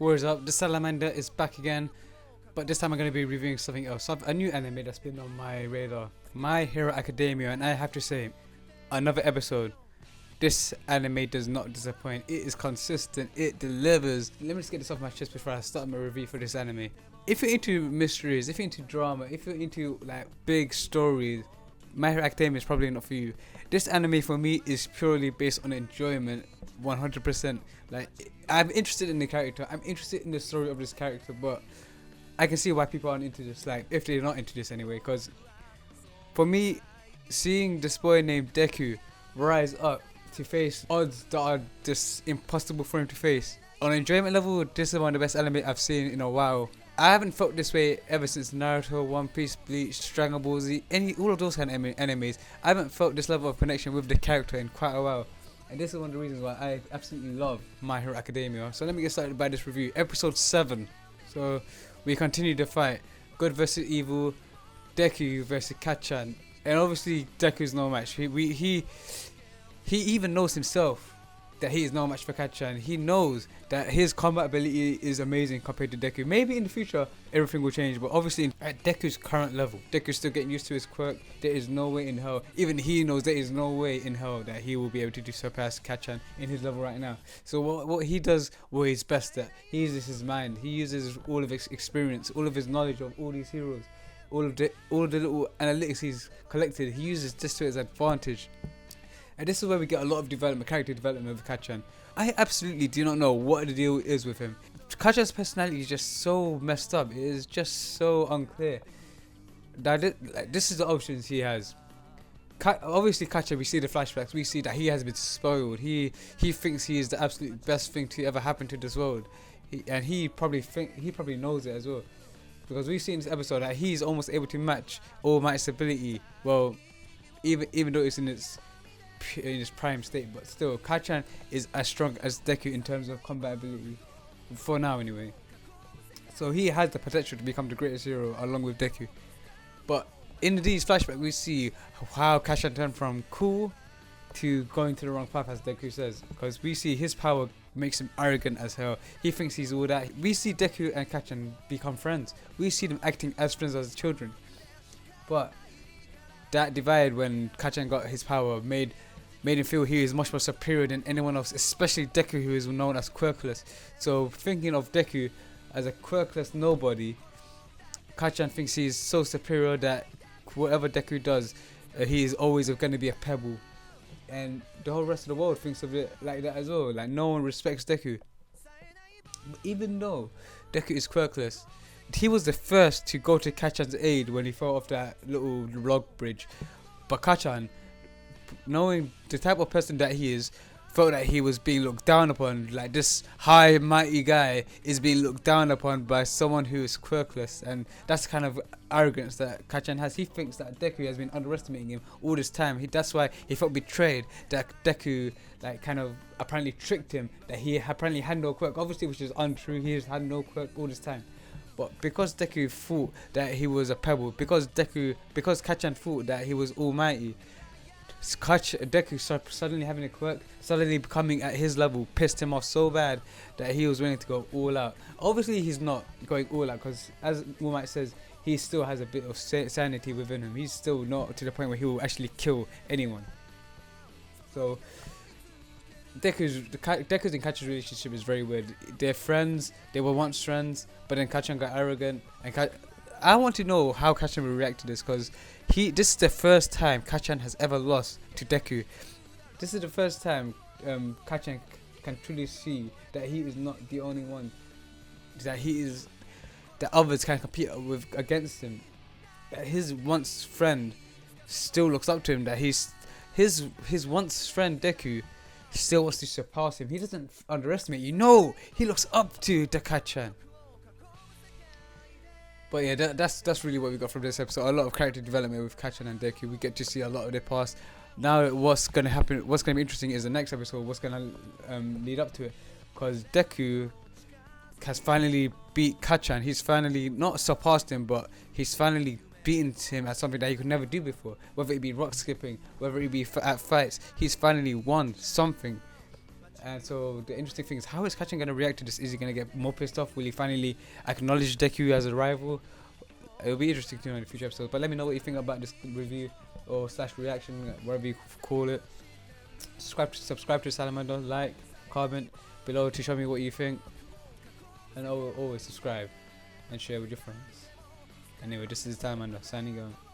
What is up? The Salamander is back again, but this time I'm going to be reviewing something else, a new anime that's been on my radar, My Hero Academia, and I have to say, another episode. This anime does not disappoint. It is consistent. It delivers. Let me just get this off my chest before I start my review for this anime. If you're into mysteries, if you're into drama, if you're into like big stories, My Hero Academia is probably not for you. This anime for me is purely based on enjoyment, 100%. Like, I'm interested in the character, I'm interested in the story of this character, but I can see why people aren't into this, like, if they're not into this anyway, because for me, seeing this boy named Deku rise up to face odds that are just impossible for him to face, on an enjoyment level, this is one of the best anime I've seen in a while. I haven't felt this way ever since Naruto, One Piece, Bleach, Dragon Ball Z, all of those kind of animes. I haven't felt this level of connection with the character in quite a while. And this is one of the reasons why I absolutely love My Hero Academia. So let me get started by this review. Episode 7. So we continue the fight. Good versus evil. Deku versus Kachan. And obviously Deku's no match. He even knows himself that he is no match for Kachan. He knows that his combat ability is amazing compared to Deku. Maybe in the future everything will change, but obviously at Deku's current level, Deku's still getting used to his quirk. There is no way in hell, even he knows there is no way in hell that he will be able to surpass Kachan in his level right now. So what he does, what he's best at, he uses his mind, he uses all of his experience, all of his knowledge of all these heroes, all of the little analytics he's collected, he uses this to his advantage. And this is where we get a lot of development, character development with Kachan. I absolutely do not know what the deal is with him. Kachan's personality is just so messed up. It is just so unclear. This is the options he has. Obviously Kachan, we see the flashbacks. We see that he has been spoiled. He thinks he is the absolute best thing to ever happen to this world. He probably knows it as well. Because we see in this episode that he's almost able to match All Might's ability. Well, even though it's in its prime state, but still Kachan is as strong as Deku in terms of combat ability, for now anyway. So he has the potential to become the greatest hero along with Deku. But in these flashbacks we see how Kachan turned from cool to going to the wrong path, as Deku says, because we see his power makes him arrogant as hell. He thinks he's all that. We see Deku and Kachan become friends. We see them acting as friends as children. But that divide when Kachan got his power made him feel he is much more superior than anyone else, especially Deku, who is known as quirkless. So thinking of Deku as a quirkless nobody, Kachan thinks he is so superior that whatever Deku does, he is always going to be a pebble. And the whole rest of the world thinks of it like that as well. Like, no one respects Deku. But even though Deku is quirkless, he was the first to go to Kachan's aid when he fell off that little log bridge. But Kachan, knowing the type of person that he is, felt that he was being looked down upon. Like, this high mighty guy is being looked down upon by someone who is quirkless, and that's kind of arrogance that Kachan has. He thinks that Deku has been underestimating him all this time. That's why he felt betrayed, that Deku like kind of apparently tricked him, that he apparently had no quirk, obviously, which is untrue. He has had no quirk all this time. But because Deku thought that he was a pebble, because Kachan thought that he was almighty, Deku suddenly having a quirk, suddenly becoming at his level, pissed him off so bad that he was willing to go all out. Obviously he's not going all out, because as All Might says, he still has a bit of sanity within him. He's still not to the point where he will actually kill anyone. So Deku's and Kachan's relationship is very weird. They're friends, they were once friends, but then Kachan got arrogant, and I want to know how Kachan will react to this, because this is the first time Kachan has ever lost to Deku. This is the first time Kachan can truly see that he is not the only one, that others can compete against him. That his once friend still looks up to him. That his once friend Deku still wants to surpass him. He doesn't underestimate you. No, he looks up to the Kachan. But yeah, that's really what we got from this episode. A lot of character development with Kachan and Deku. We get to see a lot of their past. Now what's going to happen, what's going to be interesting is the next episode, what's going to lead up to it. Because Deku has finally beat Kachan. He's finally not surpassed him, but he's finally beaten him at something that he could never do before. Whether it be rock skipping, whether it be at fights, he's finally won something. And so the interesting thing is, how is Kachin gonna react to this? Is he gonna get more pissed off? Will he finally acknowledge Deku as a rival? It'll be interesting to know in the future episodes. But let me know what you think about this review or slash reaction, whatever you call it. Subscribe to Salamander, like, comment below to show me what you think, and always subscribe and share with your friends. Anyway, this is Salamander signing out.